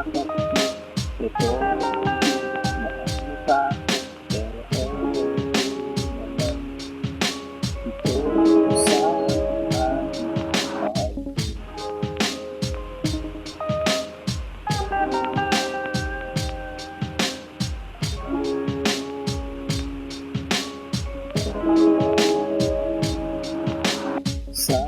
Bakit ito maano ka? Pero naman ito sa aking mahal. Sa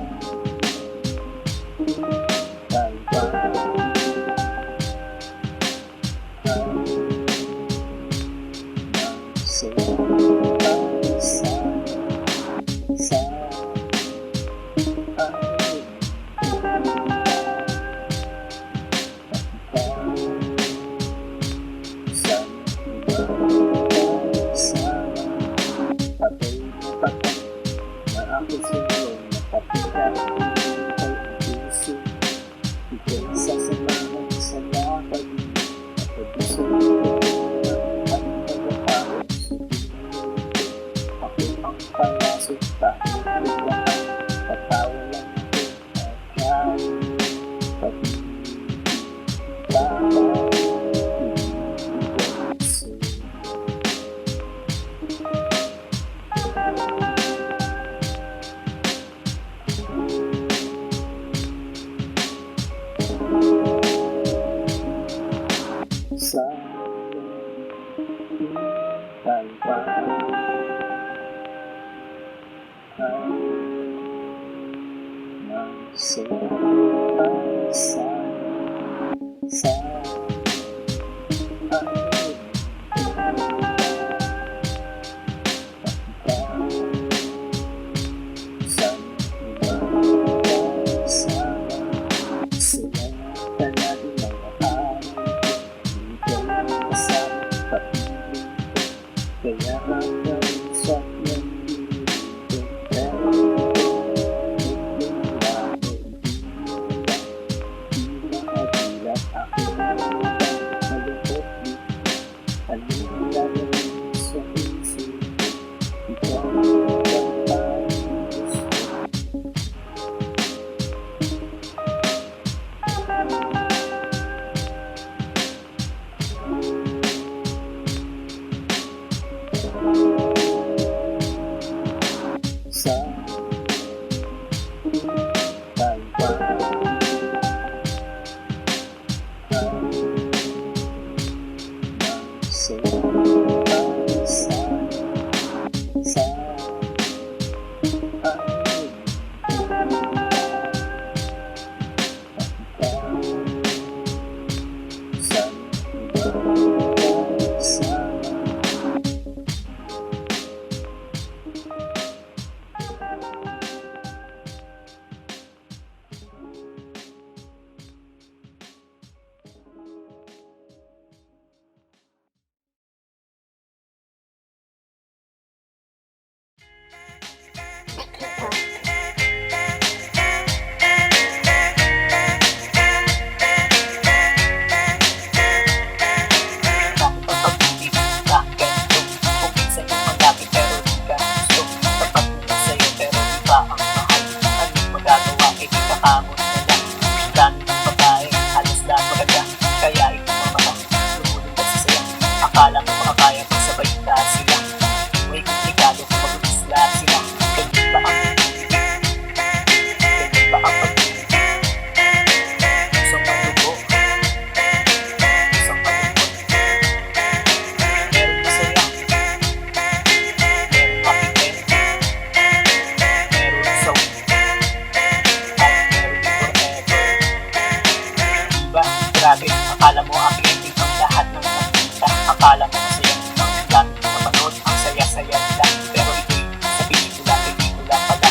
Akala mo aking hindi ang lahat ng nakita. Akala mo masaya ang dami ng mapanood. Ang saya-saya nila. Pero ito'y sa pelikula pala.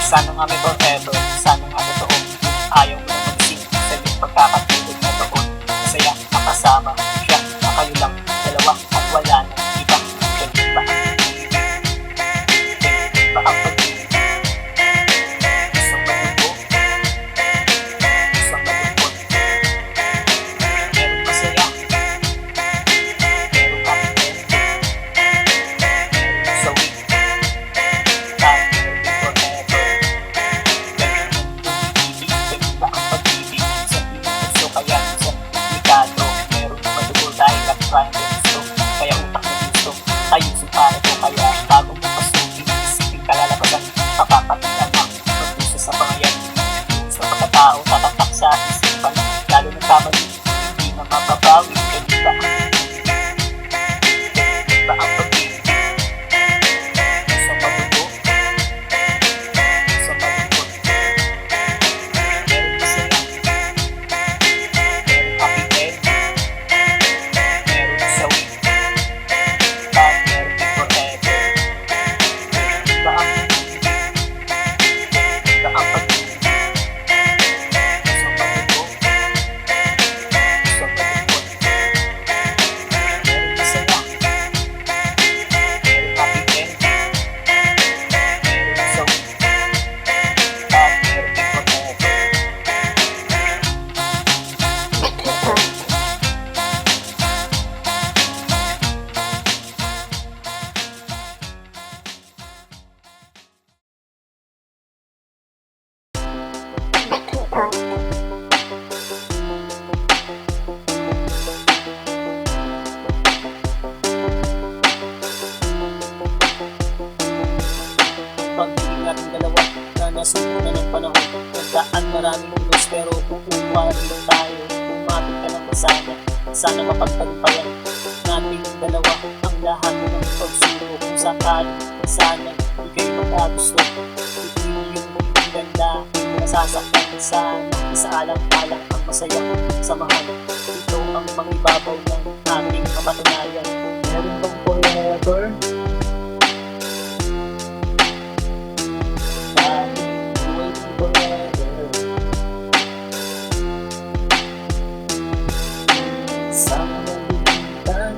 Sana nga may forever, sana nga totoo. Ayaw mo na mag-sing sa iyong pagkakatulog na doon. Masaya makasama siya na kayo lang dalawa at wala nang iba. Ganun ba ang pag-ibig? Ganun ba ang pag-ibig? Isang malubo, isang malungkot. Merong masaya, merong happy, merong sawi, at merong forever. Ganun ang pag-ibig, ganun ba ang pag-ibig? Minsan pinagso kaya minsan komplikado. Sana mapagtagumpayan nating dalawa ang lahat ng pagsubok. Kung sakali sana di kayo magkagusto, hindi yung ganda nasasaktan. Sana isaalang-alang ang masaya samahan. Ito ang mga ibabaw ng ating kapatunayan. Meron bang forever? Waiting forever. Sana nalimutan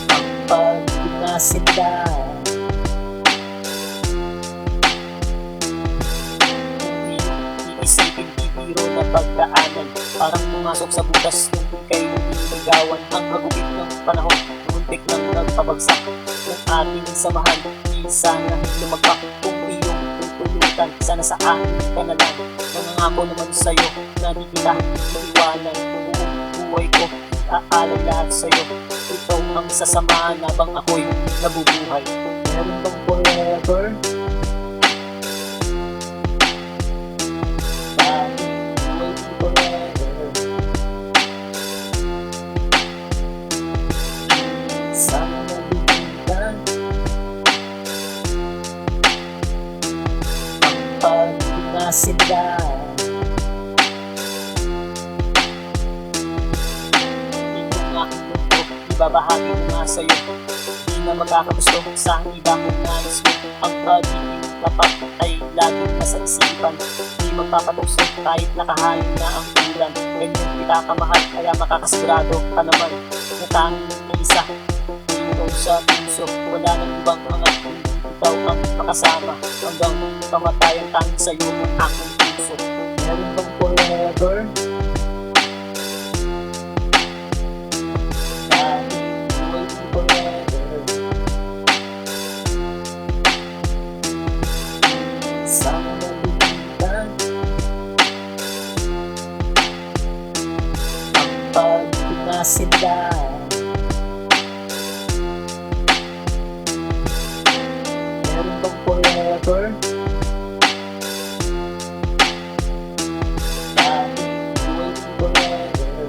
ang pag-inasinda. Iisipin bibiro na pagdaanan, parang pumasok sa butas nung di kayo niligawan. Ang hagupit ng panahon, muntik nang nagpabagsak ng ating samahan. Di sana lumagpak kung iyong tutulutan. Sana sa akin ka na lang, nangangako naman sa'yo na di kita iiwanan. Buong buhay ko, aalay lahat sa'yo. Ito ang sasamahan habang ako'y nabubuhay. Meron bang forever? Sana nalimutan ang pag-inasinda. Ito nga ito, ibabahagi ko nga sa'yo. Di na magkakagusto sa iba kong nais ko. Ang pagiging tapat ay laging nasa isipan. Di magpapatukso kahit nakahain na ang ulan. Ganyan kita kamahal, kaya makakasigurado ka naman na tanging isa sa puso. Wala nang ibang mga hindi ikaw ang makasama. Hanggang kamatayan tanging sa'yo ang aking puso. Meron bang forever? Waiting forever. Sana nalimutan ang pag-inasinda. Meron bang forever? Waiting forever.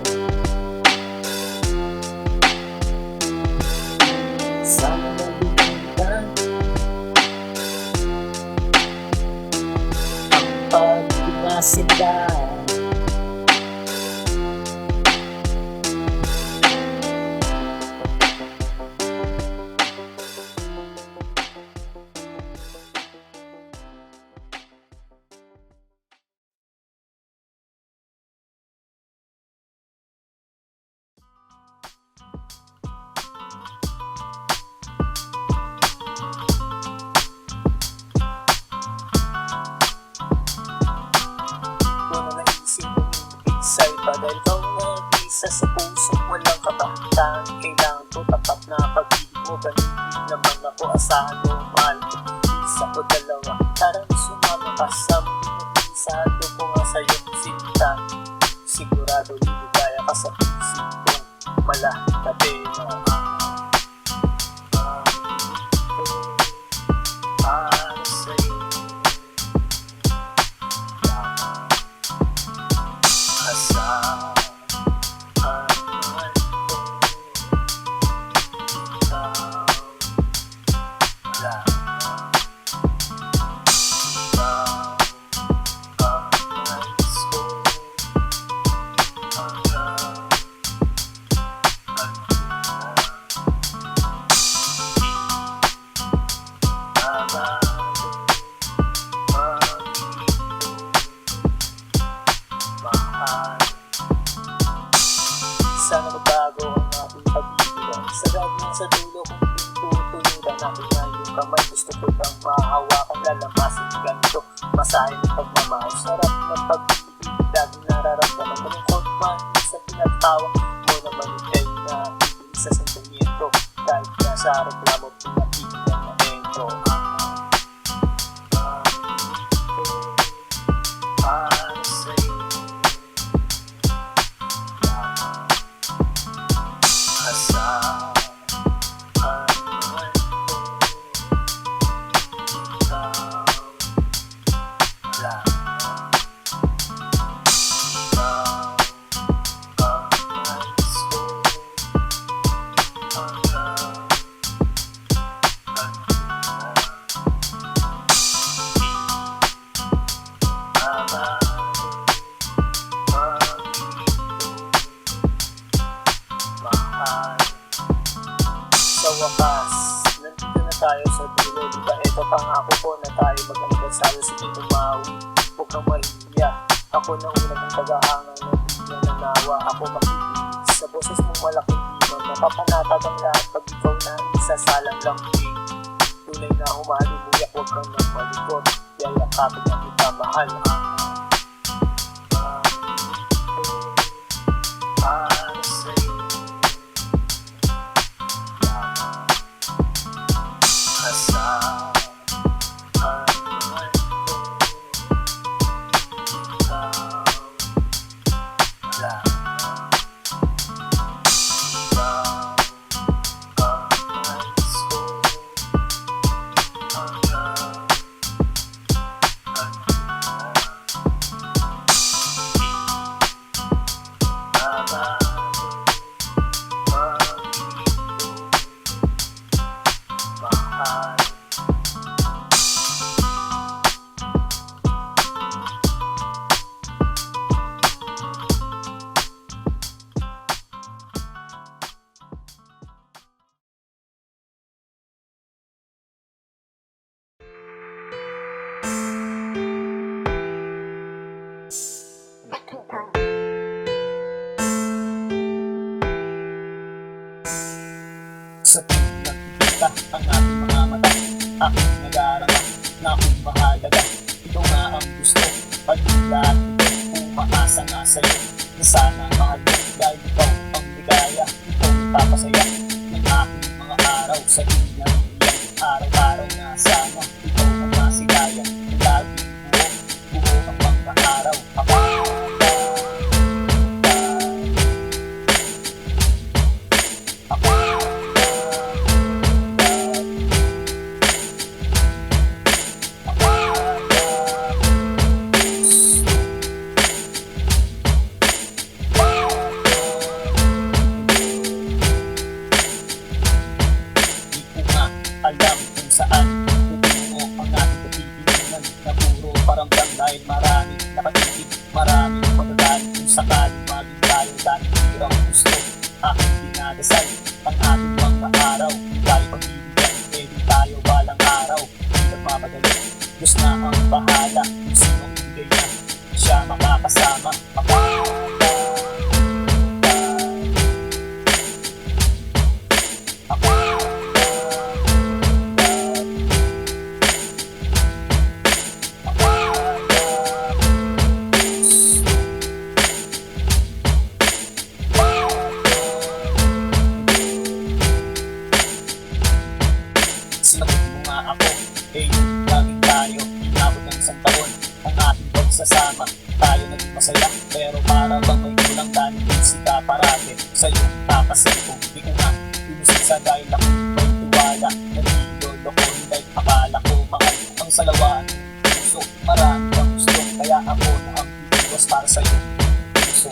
Sana nalimutan ang pag-inasinda. Isa'y dahil ikaw nag-isa sa puso, walang kabahatan. Kailangan ko tapat na pag-ibig mo. Ganun din naman ako, asahan mo, mahal ko. Isa o dalawa, tara sumama ka sa mga isado ko nga sa'yo sinta. Sigurado liligaya ka sa isip kong malatabi na para sa'yo. Asahan sana magbago ang ating pag-ibigan. Sagad na sa dulo kung pinutulutan natin na yung kamay. Gusto ko lang mahawakan, lalamasin ganito. Masahin ng pagmamahal, sarap ng pag-ibig. Laging nararamdaman, malungkot man sa pinatawa mo naman ay nakikinig sa sentimiento. Kahit na sa reklamo, pinatigilan na ito. Para sa'yo. Ikaw lang. tayo mag-anibersaryo, sige tumawi. Huwag kang mahiya, ako na una ng tagahanga na di na nanawa. Ako makikinig sa boses mong malaking iman, napapanatag ang lahat pag ikaw na isasalang lang. Tunay na humalimuya, huwag kang nang malikot, yayakapin na kita mahal. Para sa'yo kasama sa tuwing nakikita ang ating mga mata, aking nag-aarama na kung mahalaga. Ikaw nga ang gusto, pag-ila at ito, umaasa nga sa'yo na sana mahal mo, dahil ikaw ang ligaya, ikaw ang papasaya ng aking mga araw. Sa tuwing naiiyak, araw-araw na sana ikaw ang masigaya, laging buo ang mga araw. Alam kung saan pupungo ang ating pagtitinan na puro paramdam dahil maraming nakatitig, maraming magagaling kung sakaling maging tayo dahil hirang gusto. Aking dinadasal ang ating mga araw, dahil pagbibigyan, pwede tayo balang araw. Nagmamadali, Diyos na ang bahala, kung sino ang bigay niya, siya makakasama. Sinagot mo nga ako, laging tayo, inabot ng isang taon ang ating pagsasama. Tayo naging masaya, pero para bang may kulang dahil sika parate sa iyong kakasal. Di ko nga inusin sa dahil ako may tiwala, nagilolo ko dahil akala ko mahal ang salawaan puso. Marami kang gusto, kaya ako na ang iwas para sa iyo puso.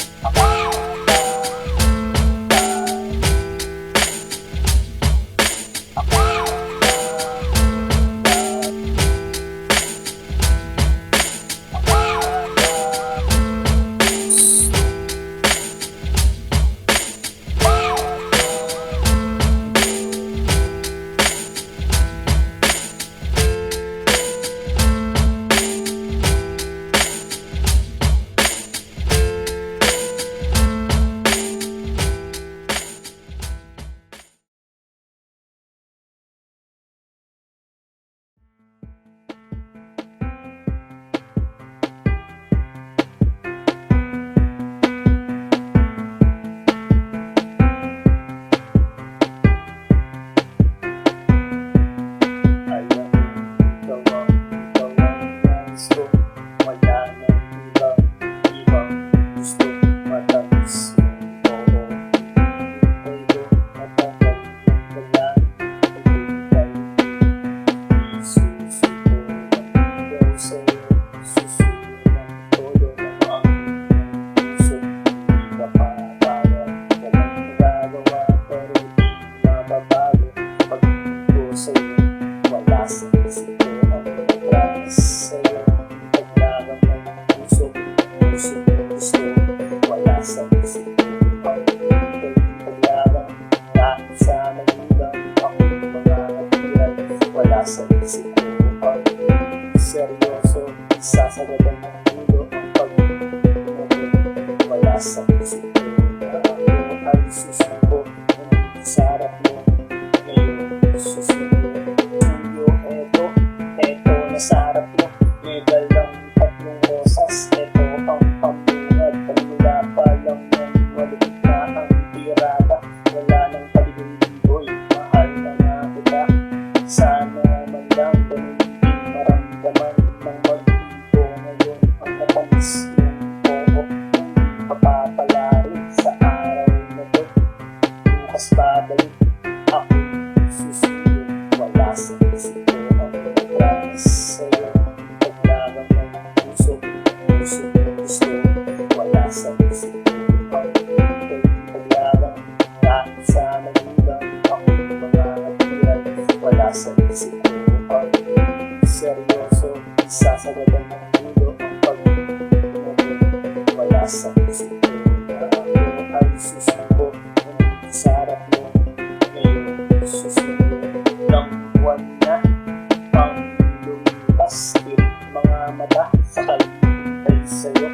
Wala sa isip ko Wala sa isip ko na ako ay susuko. Nandito sa harap mo, ngayon susuko. Eto na sa harap mo, may dalang tatlong rosas. Eto ang pambungad, pagmula pa lang ng malupit na ang tirada. Wala nang paligoy-ligoy, mahal na nga kita. Sana man lang ganun din maramdaman ng mag-ibo. Ngayon ang natamis yung oo, hindi papapalari sa araw na to. Bukas babalik, ako susunod. Wala sa isip ko ang promise sa'yo. Paglaban ng puso, puso gusto. Wala sa isip ko ang paglaban. Kahit sa magulang ako mga hatiran. Wala sa isip ko ang seryoso. Isasagadan ng ulo ang pag-ibig. Wala sa isip ko na ako ay susuko. Nandito sa harap mo, ngayon susunod. Ilang buwan na pang lumipas, tirik mga mata sa kalibay sa'yo.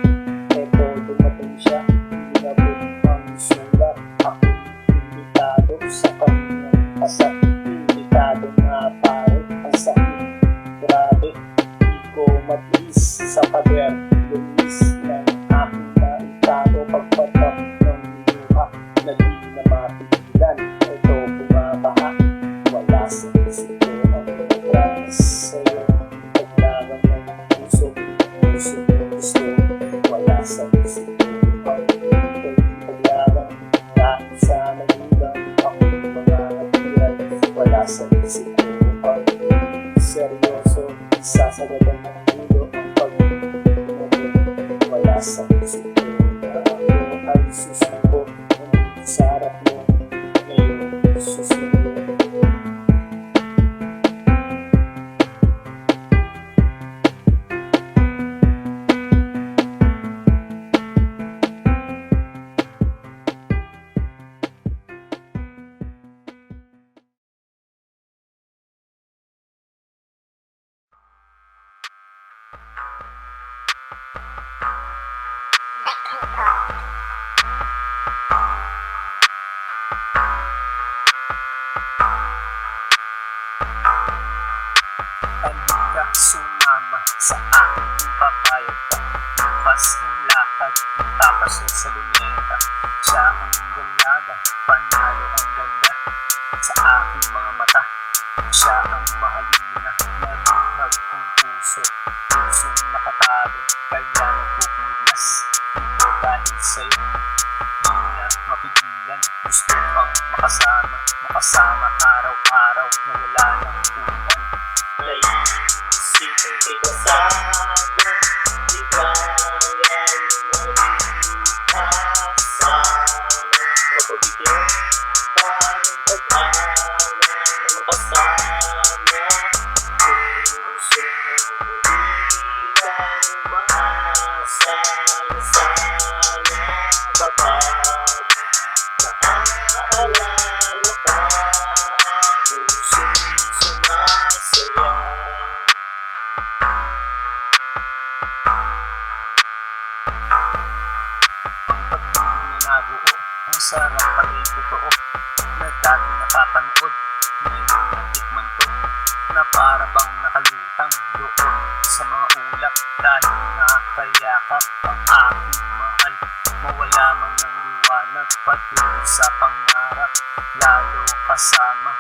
Eto dumating siya, inabot ang sulat. Ako imbitado sa kanyang kasat. Imbitado nga pare, ang sakit. Grabe, di ko matiis sa pader. Lumis ng aking naitado. Pagpatak ng luha na di na mapigilan. Eto bumabaha. Wala sa isip ko ang promise sa'yo. Paglaban ng puso, puso gusto. Wala sa isip ko ang paglaban. Kahit sa magulang ako mga hatiran. Wala sa isip ko ang seryoso. Isasagadan ng ulo ang pag-ibig. Wala sa isip ko na ako ay susuko. Nandito sa harap mo, ngayon susunod. Halika sumama sa aking papayag ka. Bukas ng lakad, tapasol sa luneta. Siya ang dalaga, panalo ang ganda. Sa aking mga mata, siya ang mahalina. Nagbuhag ang puso, pusong nakatago. Kaya nagpupumiglas, ito dahil sa'yo. Di na mapigilan, gusto pang makasama. Makasama araw-araw na wala ng ulan. Naisipin kita sana, di kaya kasama. Mapabigyan ka ng pag-asa na makasama. Puso hindi lang maasa na sana baka naaalala ka. Puso sumasaya. Nabuo, ang sarap pala'y totoo na dati napapanood. Ngayon natikman ko na para bang nakalutang doon sa mga ulap. Dahil nakakayakap ang aking mahal. Mawala man ng liwanag patuloy sa pangarap. Lalo kasama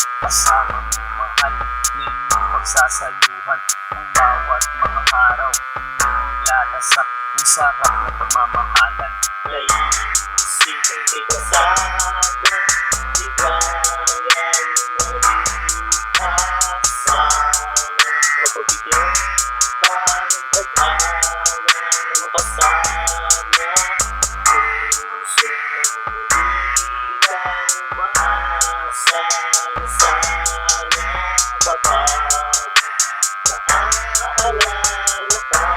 mo mahal. Ngayong pagsasaluhan ang bawat mga araw. Nilalasap ang sarap na pagmamahalan. Naisipin kita sana, di kaya kasama. Mapabigyan ka ng pag-asa na makasama. Puso hindi lang maasa na sana baka naaalala ka.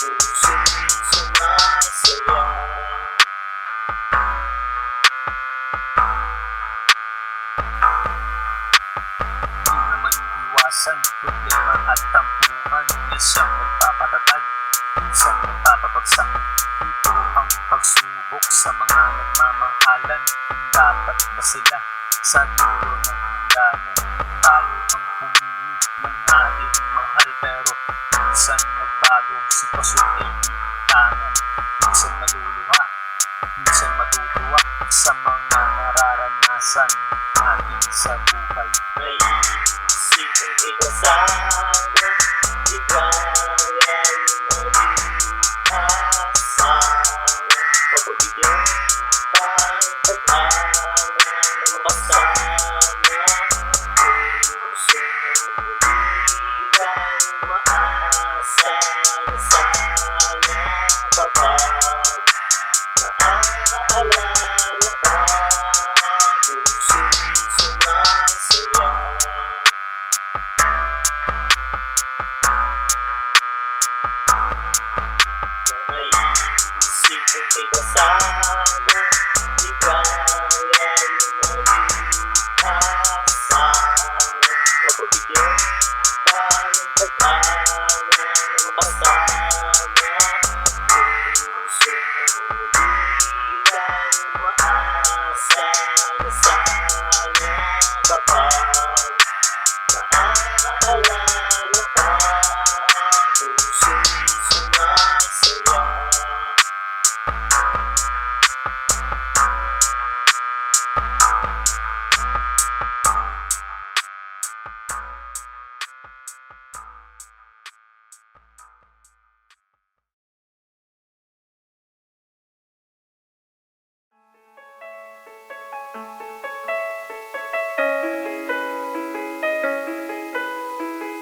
Puso sumasaya. sa mga nagmamahalan, dapat ba sila sa dulo ng hangganan? Tayo ang pumili ng ating mahal, pero minsan nagbago, sitwasyon ay itangan. Minsan maluluha, minsan matutuwa sa mga nararanasan natin sa buhay. May isipin ikasama, ikayan mag-asawa. Pagbigyan pang pag-awa na makasama, puso ng uligan, maasa na sana kapag naaalala ka, puso'y sumasaya. May isipin ikasama, ikayan mag-asawa. Pagbigyan ka ng pag-awa na makasama, puso ng uligan, maasa na sana kapag naaalala ka, puso'y sumasaya.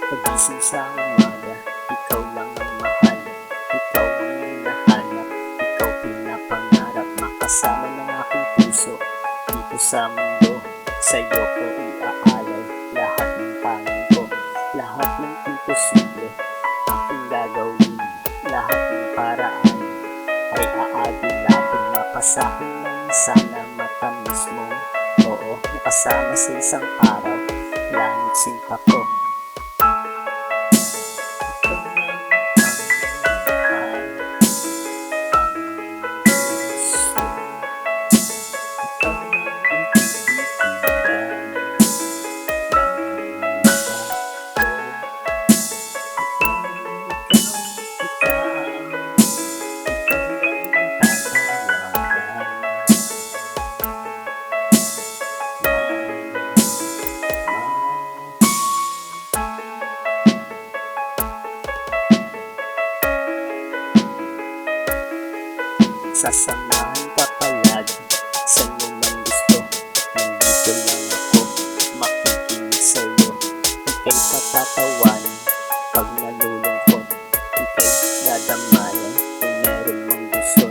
Pagising sa umaga, ikaw lang ang mahal, ikaw ang hinahanap, ikaw pinapangarap, makasama ng aking puso dito sa mundo. Sa'yo ko iaalay lahat ng pangin ko, lahat ng imposible aking gagawin, lahat ng paraan ay aagilapin, mapasahin ng sana matamis mo. Oo, makasama sa isang araw, langit sinta ko. Sasamahan ka palagi sa lumang gusto. Nandito lang ako, makikinig sa'yo. Ika'y patatawanin pag nalulungkot. Ika'y dadamayan kung meron mang gusto.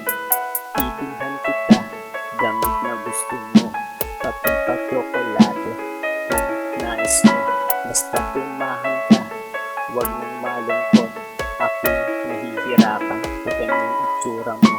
Ibilhan kita, gamit na gusto mo. Patimpa tsokolate kung nais mo. Basta tumahan ka, huwag nang malungkot. Ako'y nahihirapan pag ganyan itsura mo.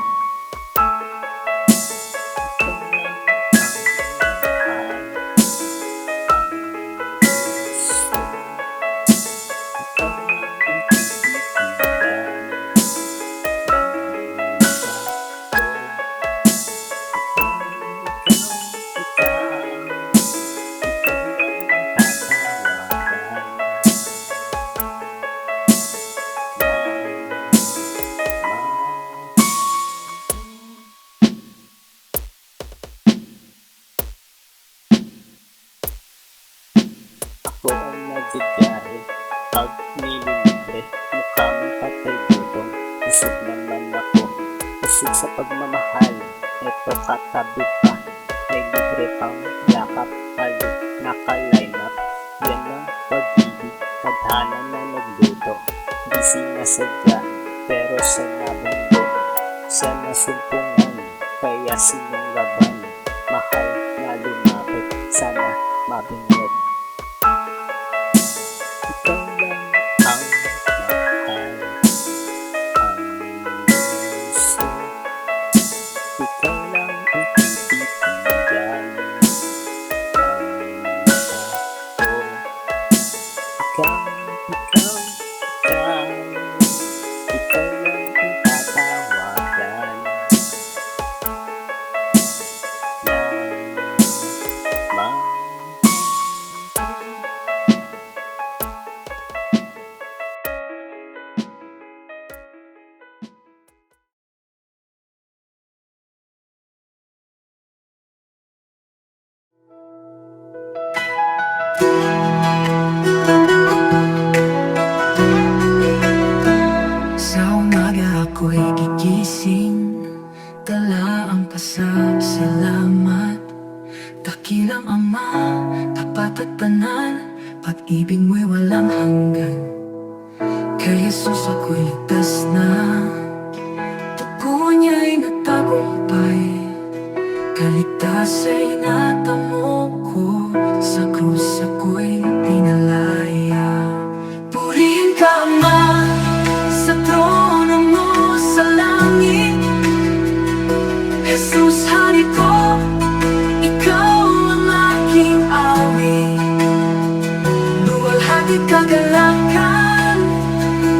Ako ang nagbibiyahe pag nililibre, mukha mong patay gutom. Usog naman ako, usog sa pagmamahal. Eto katabi pa, may libre pang yakap, halik naka-line up. Yan ang pag-ibig, tadhana na nagluto. Di sinasadya, pero sa nabundo. Sa nasumpungan, kaya sinunggaban. Mahal na lumapit, sana mabingit. Ikaw lang ang mahal, ang gusto. Ikaw lang ang titigan ng mata ko. Ikaw, ikaw, ikaw, ikaw lang ang tatawagan. Sa umaga ako'y gigising, dala ang pasasalamat. Dakilang Ama, tapat at banal, pag-ibig mo'y walang hanggan. Kay Jesus ako'y ligtas na, dugo niya'y nagtagumpay. Kaligtas ay natamo ko, sa krus ako'y pinalaya. Purihin ka Ama, sa trono mo sa langit. Jesus, hari ko, ikaw ang aking awit. Luwalhati kagalakan,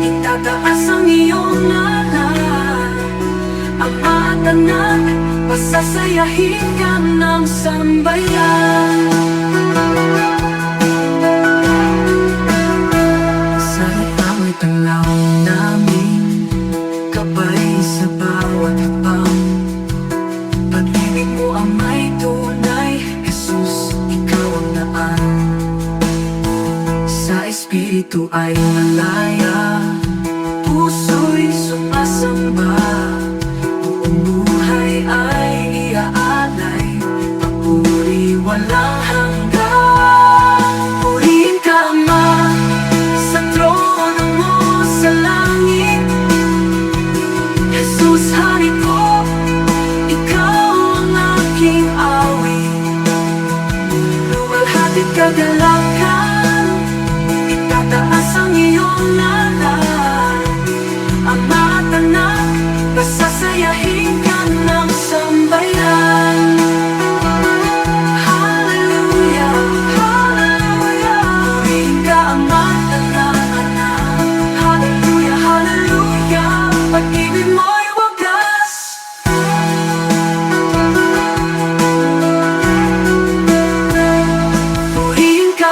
itataas ang iyong ngalan. Ama at anak, pasasayahin ka ng sambayan. Sa ikaw tanglaw namin, gabay sa bawat hakbang. Pag-ibig mo ang may tunay, Jesus, ikaw ang daan. Sa Espiritu ay malaya, puso'y sumasamba. Buong buhay ay iaalay, papuri walang hanggan. Purihin ka Ama, sa trono mo sa langit. Jesus, hari ko, ikaw ang aking awit. Luwalhati't kagalakan, itataas ang iyong ngalan. Ama at anak, pasasayahin ka ng sambayan. Hallelujah, hallelujah. Purihin ka Ama at anak. Hallelujah, hallelujah. Pag-ibig mo'y wagas. Purihin ka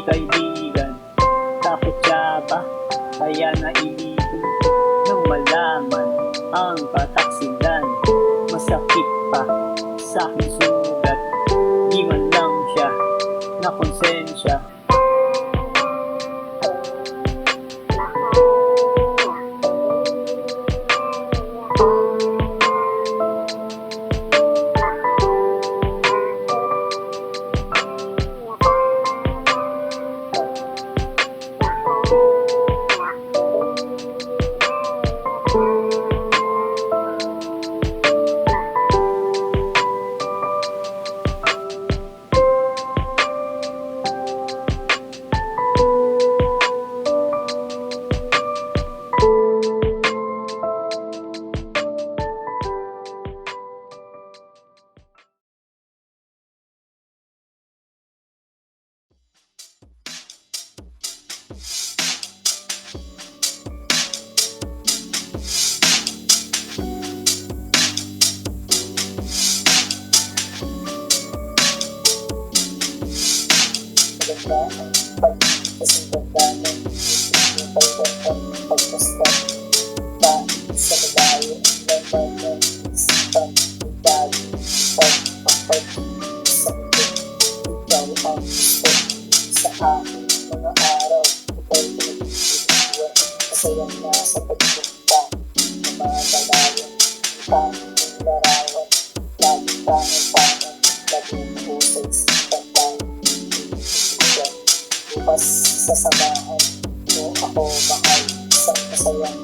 kaibigan, takot siya ba? Kaya nailibig nang malaman ang kataksilan. Masakit pa sa aking sugat, di man lang siya na konsensya. Maganda ang pagkasingganda ng isip mo pagkakang pagkastan. Kahit sa malayo ang laman ng isipan, dahil pagpapag sa mundo, ikaw ang gusto sa aking mga araw. Ikaw pinag-iiwan, masayang nasa pagpunta na magalayan. Ang tanging larawan, laging tangan-tangan, laging pusay sa pagkakas. Bukas sasamahan mo ako mahal, isang masayang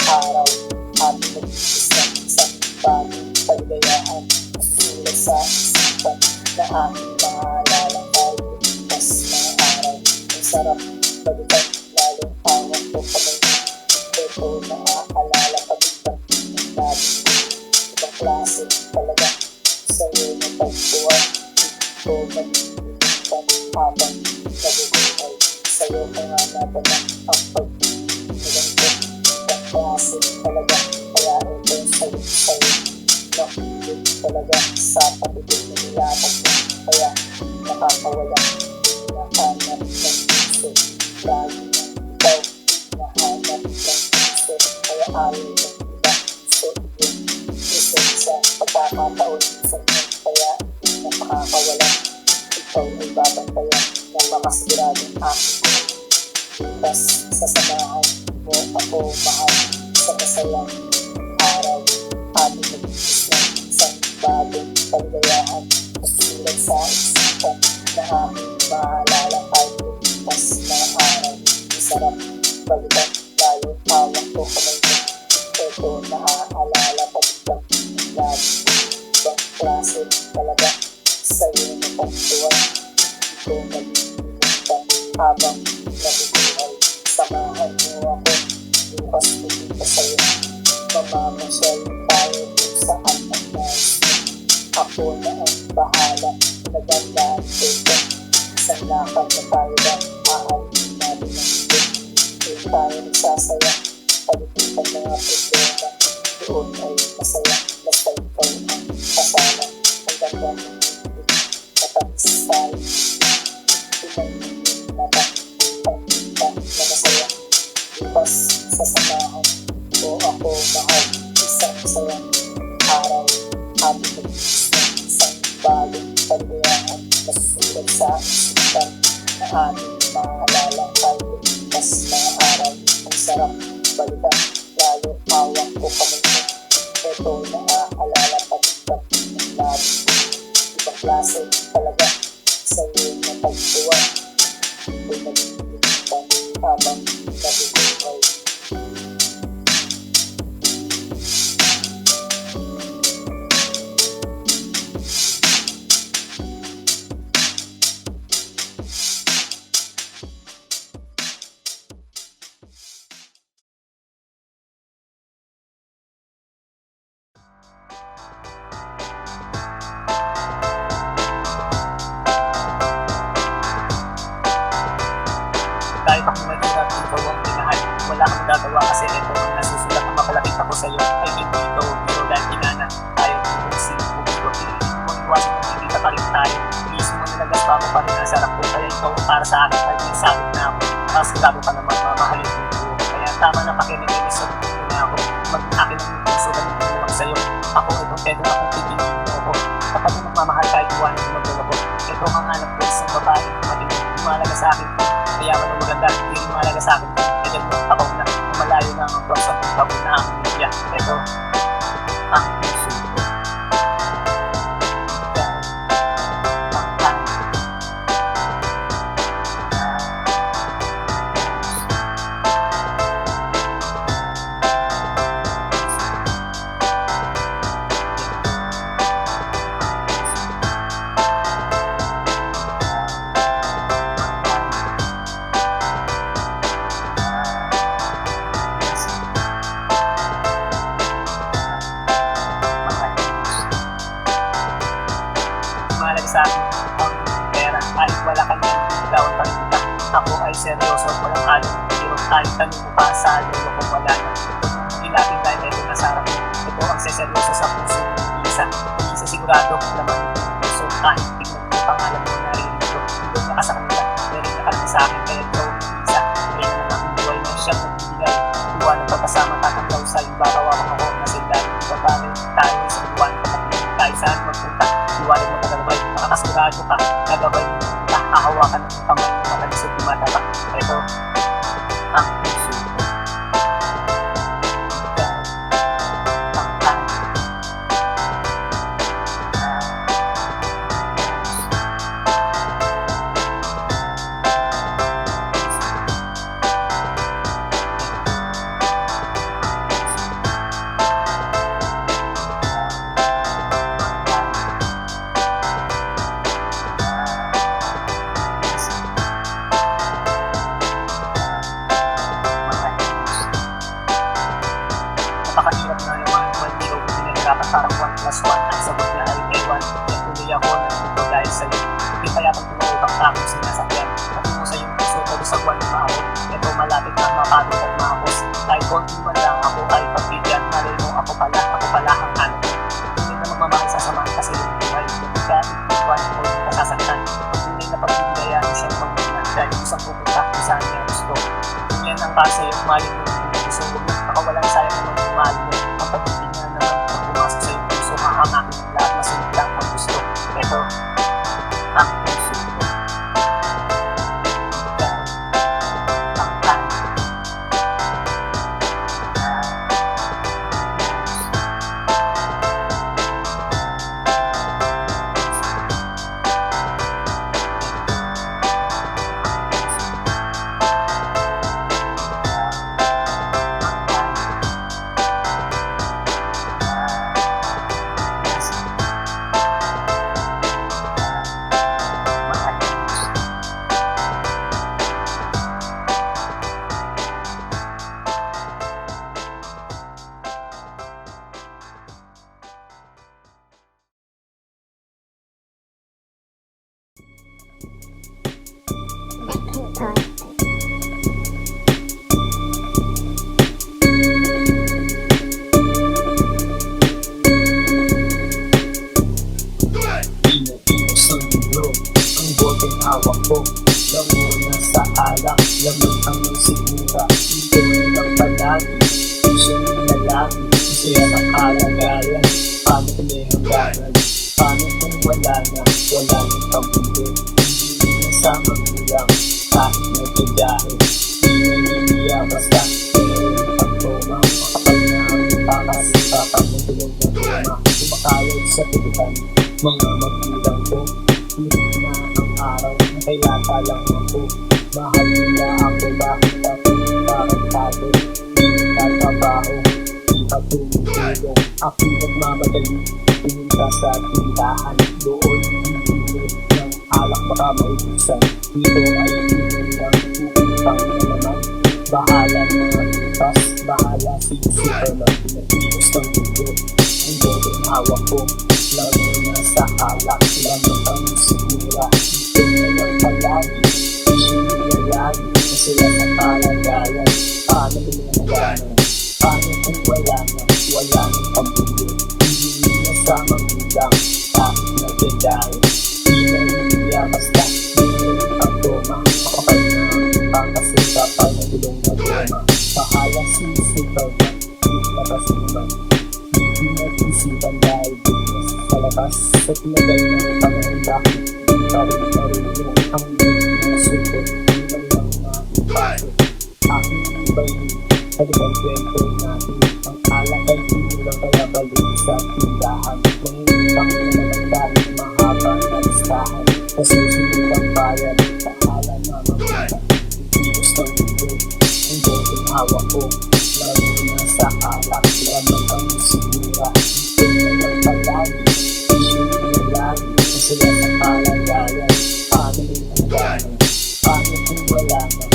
araw, ating nag-iisang isang bagong kaligayahan. Masusulat sa isipan na aking maalala tayo, bukas mga araw. Ang sarap balikan, lalong awang ko kamay mo. Ito naaalala pagkita ng labi. Ibang klase talaga sa'yo na pagbuwan. Ito malilimutan habang nabubuhay. Sa'yo ka nga nadala ang pag-ilanto. Ibang klase talaga, kaya ito sa'yo. Nakilig talaga sa pagiging na nilapag mo. Kaya nakakawala, nahanap ng puso. Lagi ng ikaw, nahanap ng puso. Kaya ayaw ng iba, so yun. Isa pagkakataon sa inyo, kaya napakakawala. Ikaw ay babantayan ng makasigiradong aking bukas sasamahan mo ako mahal sa masayang araw. Ating nag-iis ng isang bagong kaligayahan. Masusulat sa isipan na aking maalala kahit bukas na araw. Masarap balikan, lalo hawak ko kamay mo. Ito naaalala pagkita ng labi. Ibang klase talaga sa'yo na pagtuwan. Ito nalilimutan habang nabubuhay. Samahan mo ako, bukas pupunta sa'yo. Mamamasyal tayo kung saan ang nais mo. Ako na ang bahala, nagandaan ko ito. Isang lakad na tayo ba, mahalin natin ng ito. Doon tayo nagsasaya, palipitan mga problema. Doon ay masaya, basta ikaw ang kasama. Ang ganda ng mundo, matamis tayo. Pinag-ibig naman, pagkita na masaya. Bukas sasamahan mo ako mahal, isang masayang araw. Ating nag-iis ng isang bagong kaligayahan. Masusulat sa isipan na ating maalala tayo bukas mga araw. Ang sarap balikan, lalo hawak ko kamay mo. Ito naaalala pagkita ng labi. Ibang klase talaga sa'yo na pagtuwan. Ito nalilimutan habang nabubuhay. Kahit ako mahirap, ikaw ang minahal. Wala kang magagawa kasi ito ang nasusulat ang makalapit ako sa'yo. Ay hindi ito, biro dahil ginana. Tayo kung sino bumiro. Piliin mo iwasan mo, hindi ka pa rin tayo. Iisip mo nalagas pa mo pa rin ang sarap ko. Kaya gusto ko para sa akin ay may sabit na ako. Tapos grabe pa naman mamahalin yung buo. Kaya tama na pakinig sa buo na ako. Mag-akin ang puso na hindi naman sa'yo. Ako itong Pedro akong pipiliin mo ako. Kapag mo magmamahal kahit iwanan mo magluloko. Ito ang hanap ko isang babae matinong lumalaga sa akin. Kaya man ang maganda, hindi rin lumalaga sa akin. Kaya mo ako na malayo na ang tuwang sa pagkabon na ang media. Ito ang puso ko. Mahalaga sa akin ang pera kahit wala ka niyan bigaw ang pagkita. Ako ay seryoso, walang halong biro. Kahit tanong mo pa sa lolo kung wala na. Huwag mong ilapin dahil ito nasa harap mo. Ito ang seseryoso sa puso ng isa. Isa sigurado naman yung puso. Kahit tignan mo pangalan mo narinig ko. Hindi na ka sa kanila, meron na ka lang sa akin. Kaya ikaw ang isa. Kaya na ang buhay na siyang nagbibigay. Tuwa ng pagkasama tatanggaw sa ibarawawang ako na sila. Ibabagay tayo sa buwan. Kapag tayo saan magpunta. Iwanan mo kagabay, makakasigurado ka, kagabay mo na hahawakan ng kamay mo matalisod tumataba. Ito ang puso ko. Napakahirap na naman, hindi ko pinahirapan parang 1+1 ang sagot na ay ewan. Tuloy ako na ito dahil sa'yo. Hindi kaya pag tumawag ang akong sinasakyan. Patungo sa iyong puso, pag-usagwan ng maawot. Ito malapit na mapagod at mahapos. Kahit konti man lang ako ay pagbigyan. Malay mo ako pala ang hanap. Hindi na magmamahal sa samaan kasi yung buhay. Hindi ka iwan o hindi ka sasaktan. Pag-tunay na pagbigayan siyang pagbigayan dahil isang pupunta kung saan niya gusto. Yan ang kasi yung malin mo. So, nakawalan sayang naman yung mahal mo. Ang pag-ibig nga naman pag pumasok sa iyong puso, makakakin ng lahat na sunod lang ang gusto. Ito ang puso ko. Ang tayo. Hawak ko, lamuna sa alak, laman ang sigura. Ito lang palagi, puso ng lalaki, masaya ng kalagayan. Paano kung may hangganan? Paano kung wala nang pamilya? Hindi na sa magulang, kahit na tigahin. Di naniniya basta, pero yung pagtoma, makapal na ang takas, kapag natulog ng tuma. Kumakayod sa tulitan, mga magulang ko. Hirap na ang araw na kay lata lang ako. Mahal nila ako, bakit ako tarantado? Di nagtatrabaho, di pa tumutulong. Ako nagmamadali, pumunta sa tindahan. Doon bibili ng alak baka maubusan. Dito ay inulan lang, puputang na naman. Bahala na bukas, bahala si Superman. Pinagpipos ng mundo, ang bodong hawak ko. Lalo na sa alak, lamang ang sigura. Ito na lang palagi, isyo nilalagi. Masaya sa kalagayan, paano pinanaganan? Paano kung wala nang pamilya? Hindi na sa magulang, kahit na tigahin. Di na basta, di na rin ako. kasi naman hindi nag-isipan dahil biglas sa labas at nagal ng panahon bakit parin-parin yung ang mga sulpot di man lang maipasok aking iba'y halipang kwento natin ang alak ay tinulang kaya balik sa tindahan mangungutang na naman dahil mahaba na listahan kasi sinupang bayad sa ala na mabuta ipilos ng mundo ang botong hawak ko laro na sa alak lamang ang sinira ito na lang palagi isyo na lagi masaya sa kalagayan paano rin ang gano'n paano kung wala nang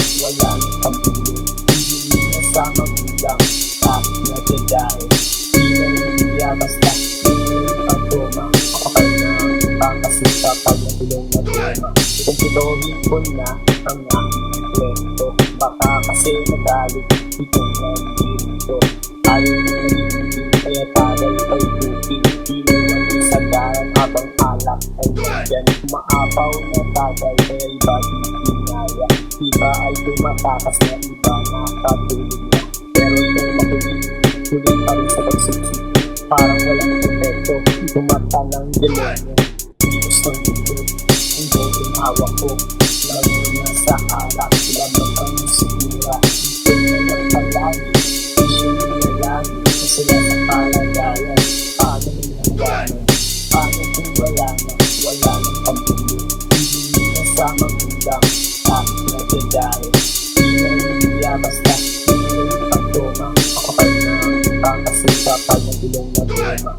pamilya hindi na sa magulang kahit na dadahin di na niliya basta di na rin pagtoma kapag na ang pangkasita pag nagulong na tema kumpitohin ko na ang aking kwento baka kasi nagalit itong nandito ayaw na nagiging kaya tagal ay bukid ilawan sa daran habang alak ay nandyan maapaw na tagal kaya iba di pinaya iba ay tumatakas na iba nakatulog na pero itong makulit tuloy pa rin sa pagsiksi parang walang epekto tumata ng demonyo Diyos ng mundo ang botong hawak ko lalo na sa alak lamang ang sinira ito na lang palagi isyo na lagi masaya sa kalagayan paano rin ang gano'n paano kung wala nang pamilya hindi na sa magulang kahit na dadahin di na niliya basta di na rin pagtoma kapag na ang pangkasita pag nagulong na tema